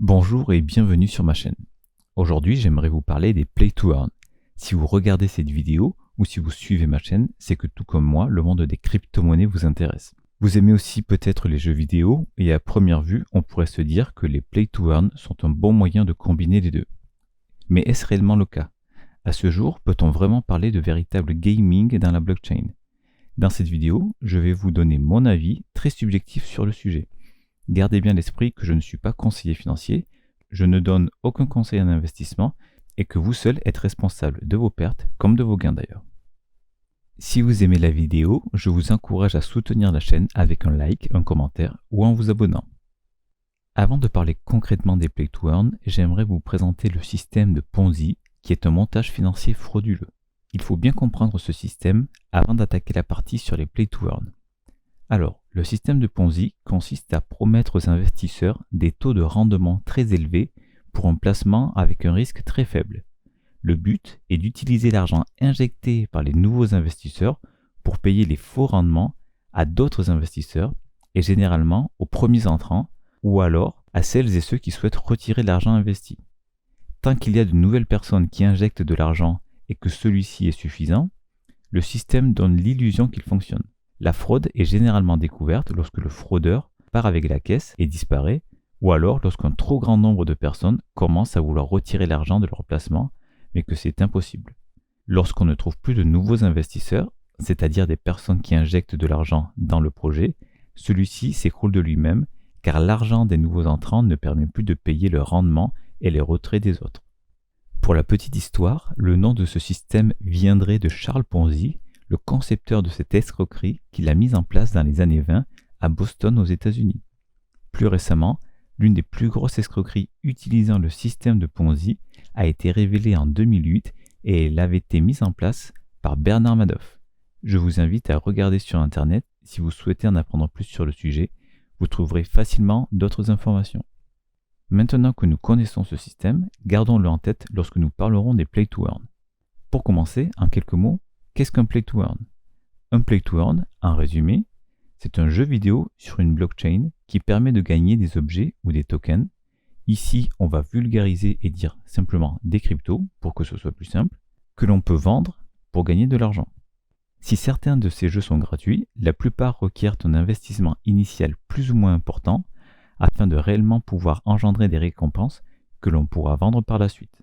Bonjour et bienvenue sur ma chaîne. Aujourd'hui, j'aimerais vous parler des Play to Earn. Si vous regardez cette vidéo ou si vous suivez ma chaîne, c'est que tout comme moi, le monde des crypto-monnaies vous intéresse. Vous aimez aussi peut-être les jeux vidéo et à première vue, on pourrait se dire que les Play to Earn sont un bon moyen de combiner les deux. Mais est-ce réellement le cas? À ce jour, peut-on vraiment parler de véritable gaming dans la blockchain? Dans cette vidéo, je vais vous donner mon avis très subjectif sur le sujet. Gardez bien à l'esprit que je ne suis pas conseiller financier, je ne donne aucun conseil en investissement et que vous seul êtes responsable de vos pertes comme de vos gains d'ailleurs. Si vous aimez la vidéo, je vous encourage à soutenir la chaîne avec un like, un commentaire ou en vous abonnant. Avant de parler concrètement des Play to Earn, j'aimerais vous présenter le système de Ponzi qui est un montage financier frauduleux. Il faut bien comprendre ce système avant d'attaquer la partie sur les Play to Earn. Alors, le système de Ponzi consiste à promettre aux investisseurs des taux de rendement très élevés pour un placement avec un risque très faible. Le but est d'utiliser l'argent injecté par les nouveaux investisseurs pour payer les faux rendements à d'autres investisseurs et généralement aux premiers entrants ou alors à celles et ceux qui souhaitent retirer l'argent investi. Tant qu'il y a de nouvelles personnes qui injectent de l'argent et que celui-ci est suffisant, le système donne l'illusion qu'il fonctionne. La fraude est généralement découverte lorsque le fraudeur part avec la caisse et disparaît, ou alors lorsqu'un trop grand nombre de personnes commencent à vouloir retirer l'argent de leur placement, mais que c'est impossible. Lorsqu'on ne trouve plus de nouveaux investisseurs, c'est-à-dire des personnes qui injectent de l'argent dans le projet, celui-ci s'écroule de lui-même, car l'argent des nouveaux entrants ne permet plus de payer le rendement et les retraits des autres. Pour la petite histoire, le nom de ce système viendrait de Charles Ponzi, le concepteur de cette escroquerie qu'il a mise en place dans les années 20 à Boston aux États-Unis. Plus récemment, l'une des plus grosses escroqueries utilisant le système de Ponzi a été révélée en 2008 et elle avait été mise en place par Bernard Madoff. Je vous invite à regarder sur internet si vous souhaitez en apprendre plus sur le sujet, vous trouverez facilement d'autres informations. Maintenant que nous connaissons ce système, gardons-le en tête lorsque nous parlerons des Play to Earn. Pour commencer, en quelques mots, qu'est-ce qu'un Play to Earn? Un Play to Earn, en résumé, c'est un jeu vidéo sur une blockchain qui permet de gagner des objets ou des tokens. Ici, on va vulgariser et dire simplement des cryptos pour que ce soit plus simple, que l'on peut vendre pour gagner de l'argent. Si certains de ces jeux sont gratuits, la plupart requièrent un investissement initial plus ou moins important afin de réellement pouvoir engendrer des récompenses que l'on pourra vendre par la suite.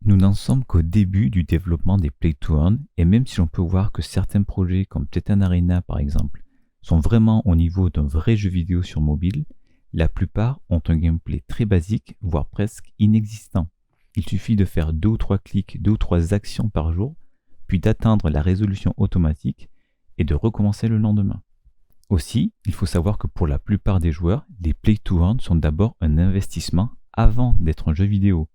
Nous n'en sommes qu'au début du développement des Play to Earn et même si l'on peut voir que certains projets comme Titan Arena par exemple sont vraiment au niveau d'un vrai jeu vidéo sur mobile, la plupart ont un gameplay très basique voire presque inexistant. Il suffit de faire 2 ou 3 clics, 2 ou 3 actions par jour, puis d'atteindre la résolution automatique et de recommencer le lendemain. Aussi, il faut savoir que pour la plupart des joueurs, les Play to Earn sont d'abord un investissement avant d'être un jeu vidéo.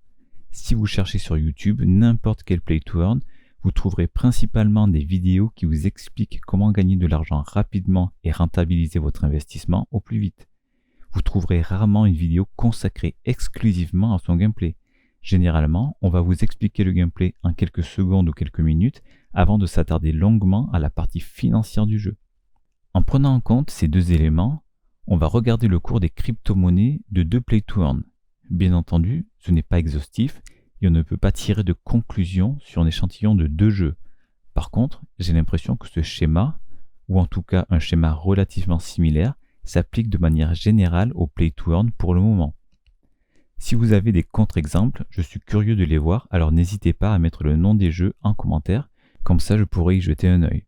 Si vous cherchez sur YouTube n'importe quel Play to Earn, vous trouverez principalement des vidéos qui vous expliquent comment gagner de l'argent rapidement et rentabiliser votre investissement au plus vite. Vous trouverez rarement une vidéo consacrée exclusivement à son gameplay. Généralement, on va vous expliquer le gameplay en quelques secondes ou quelques minutes avant de s'attarder longuement à la partie financière du jeu. En prenant en compte ces deux éléments, on va regarder le cours des crypto-monnaies de 2 Play to Earn. Bien entendu, ce n'est pas exhaustif et on ne peut pas tirer de conclusion sur un échantillon de 2 jeux. Par contre, j'ai l'impression que ce schéma, ou en tout cas un schéma relativement similaire, s'applique de manière générale au Play to Earn pour le moment. Si vous avez des contre-exemples, je suis curieux de les voir, alors n'hésitez pas à mettre le nom des jeux en commentaire, comme ça je pourrais y jeter un œil.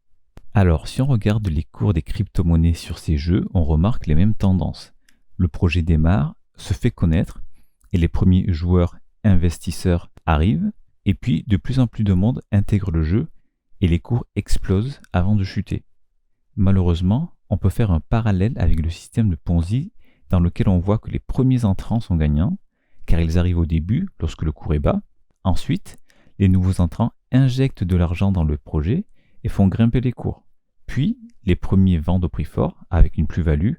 Alors, si on regarde les cours des crypto-monnaies sur ces jeux, on remarque les mêmes tendances. Le projet démarre, se fait connaître, et les premiers joueurs investisseurs arrivent, et puis de plus en plus de monde intègre le jeu, et les cours explosent avant de chuter. Malheureusement, on peut faire un parallèle avec le système de Ponzi, dans lequel on voit que les premiers entrants sont gagnants, car ils arrivent au début, lorsque le cours est bas. Ensuite, les nouveaux entrants injectent de l'argent dans le projet, et font grimper les cours. Puis, les premiers vendent au prix fort, avec une plus-value,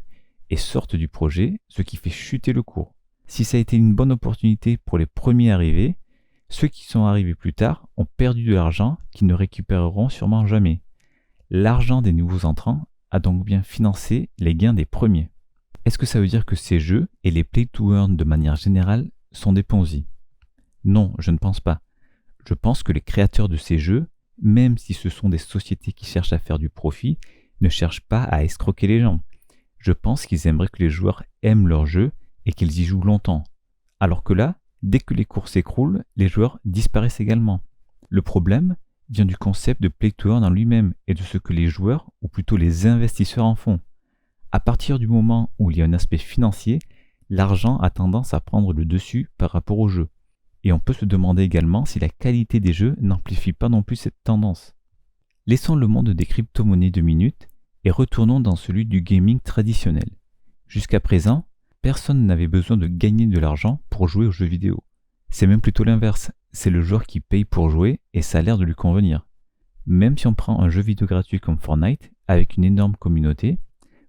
et sortent du projet, ce qui fait chuter le cours. Si ça a été une bonne opportunité pour les premiers arrivés, ceux qui sont arrivés plus tard ont perdu de l'argent qu'ils ne récupéreront sûrement jamais. L'argent des nouveaux entrants a donc bien financé les gains des premiers. Est-ce que ça veut dire que ces jeux et les Play to Earn de manière générale sont des Ponzi? Non, je ne pense pas. Je pense que les créateurs de ces jeux, même si ce sont des sociétés qui cherchent à faire du profit, ne cherchent pas à escroquer les gens. Je pense qu'ils aimeraient que les joueurs aiment leur jeu et qu'ils y jouent longtemps. Alors que là, dès que les cours s'écroulent, les joueurs disparaissent également. Le problème vient du concept de play to earn en lui-même et de ce que les joueurs, ou plutôt les investisseurs en font. À partir du moment où il y a un aspect financier, l'argent a tendance à prendre le dessus par rapport au jeu. Et on peut se demander également si la qualité des jeux n'amplifie pas non plus cette tendance. Laissons le monde des crypto-monnaies 2 minutes et retournons dans celui du gaming traditionnel. Jusqu'à présent, personne n'avait besoin de gagner de l'argent pour jouer aux jeux vidéo. C'est même plutôt l'inverse, c'est le joueur qui paye pour jouer et ça a l'air de lui convenir. Même si on prend un jeu vidéo gratuit comme Fortnite, avec une énorme communauté,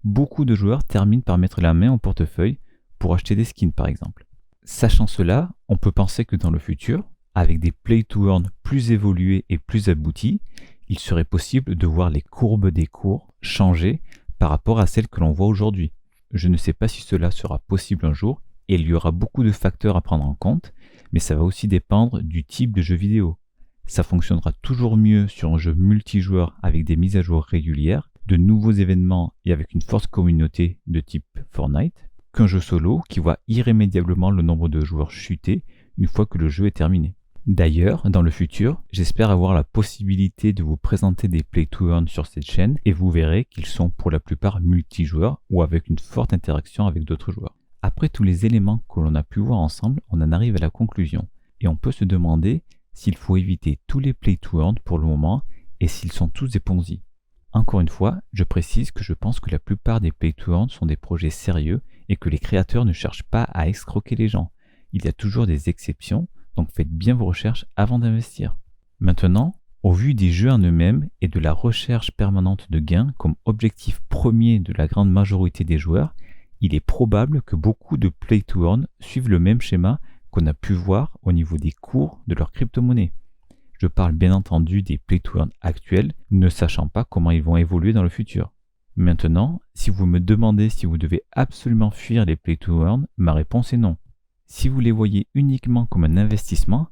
beaucoup de joueurs terminent par mettre la main au portefeuille pour acheter des skins par exemple. Sachant cela, on peut penser que dans le futur, avec des play-to-earn plus évolués et plus aboutis, il serait possible de voir les courbes des cours changer par rapport à celles que l'on voit aujourd'hui. Je ne sais pas si cela sera possible un jour et il y aura beaucoup de facteurs à prendre en compte, mais ça va aussi dépendre du type de jeu vidéo. Ça fonctionnera toujours mieux sur un jeu multijoueur avec des mises à jour régulières, de nouveaux événements et avec une forte communauté de type Fortnite, qu'un jeu solo qui voit irrémédiablement le nombre de joueurs chuter une fois que le jeu est terminé. D'ailleurs, dans le futur, j'espère avoir la possibilité de vous présenter des play-to-earn sur cette chaîne et vous verrez qu'ils sont pour la plupart multijoueurs ou avec une forte interaction avec d'autres joueurs. Après tous les éléments que l'on a pu voir ensemble, on en arrive à la conclusion et on peut se demander s'il faut éviter tous les play-to-earn pour le moment et s'ils sont tous des Ponzi. Encore une fois, je précise que je pense que la plupart des play-to-earn sont des projets sérieux et que les créateurs ne cherchent pas à escroquer les gens. Il y a toujours des exceptions, donc faites bien vos recherches avant d'investir. Maintenant, au vu des jeux en eux-mêmes et de la recherche permanente de gains comme objectif premier de la grande majorité des joueurs, il est probable que beaucoup de play-to-earn suivent le même schéma qu'on a pu voir au niveau des cours de leur crypto-monnaie. Je parle bien entendu des play-to-earn actuels, ne sachant pas comment ils vont évoluer dans le futur. Maintenant, si vous me demandez si vous devez absolument fuir les play-to-earn, ma réponse est non. Si vous les voyez uniquement comme un investissement,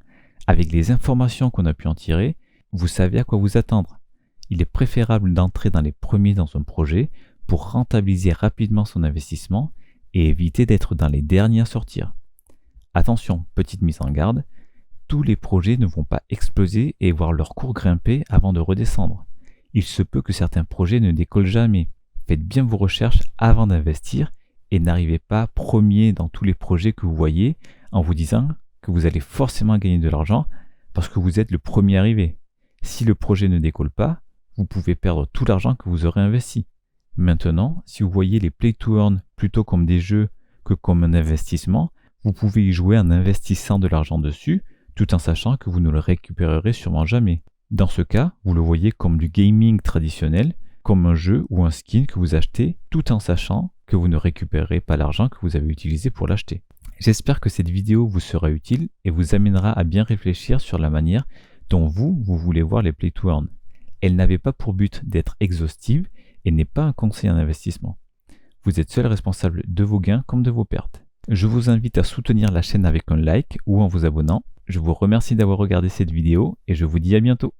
avec les informations qu'on a pu en tirer, vous savez à quoi vous attendre. Il est préférable d'entrer dans les premiers dans un projet pour rentabiliser rapidement son investissement et éviter d'être dans les derniers à sortir. Attention, petite mise en garde, tous les projets ne vont pas exploser et voir leur cours grimper avant de redescendre. Il se peut que certains projets ne décollent jamais. Faites bien vos recherches avant d'investir et n'arrivez pas premier dans tous les projets que vous voyez en vous disant que vous allez forcément gagner de l'argent parce que vous êtes le premier arrivé. Si le projet ne décolle pas, vous pouvez perdre tout l'argent que vous aurez investi. Maintenant, si vous voyez les play-to-earn plutôt comme des jeux que comme un investissement, vous pouvez y jouer en investissant de l'argent dessus tout en sachant que vous ne le récupérerez sûrement jamais. Dans ce cas, vous le voyez comme du gaming traditionnel, comme un jeu ou un skin que vous achetez tout en sachant que vous ne récupérerez pas l'argent que vous avez utilisé pour l'acheter. J'espère que cette vidéo vous sera utile et vous amènera à bien réfléchir sur la manière dont vous voulez voir les play-to-earn. Elle n'avait pas pour but d'être exhaustive et n'est pas un conseil en investissement. Vous êtes seul responsable de vos gains comme de vos pertes. Je vous invite à soutenir la chaîne avec un like ou en vous abonnant. Je vous remercie d'avoir regardé cette vidéo et je vous dis à bientôt.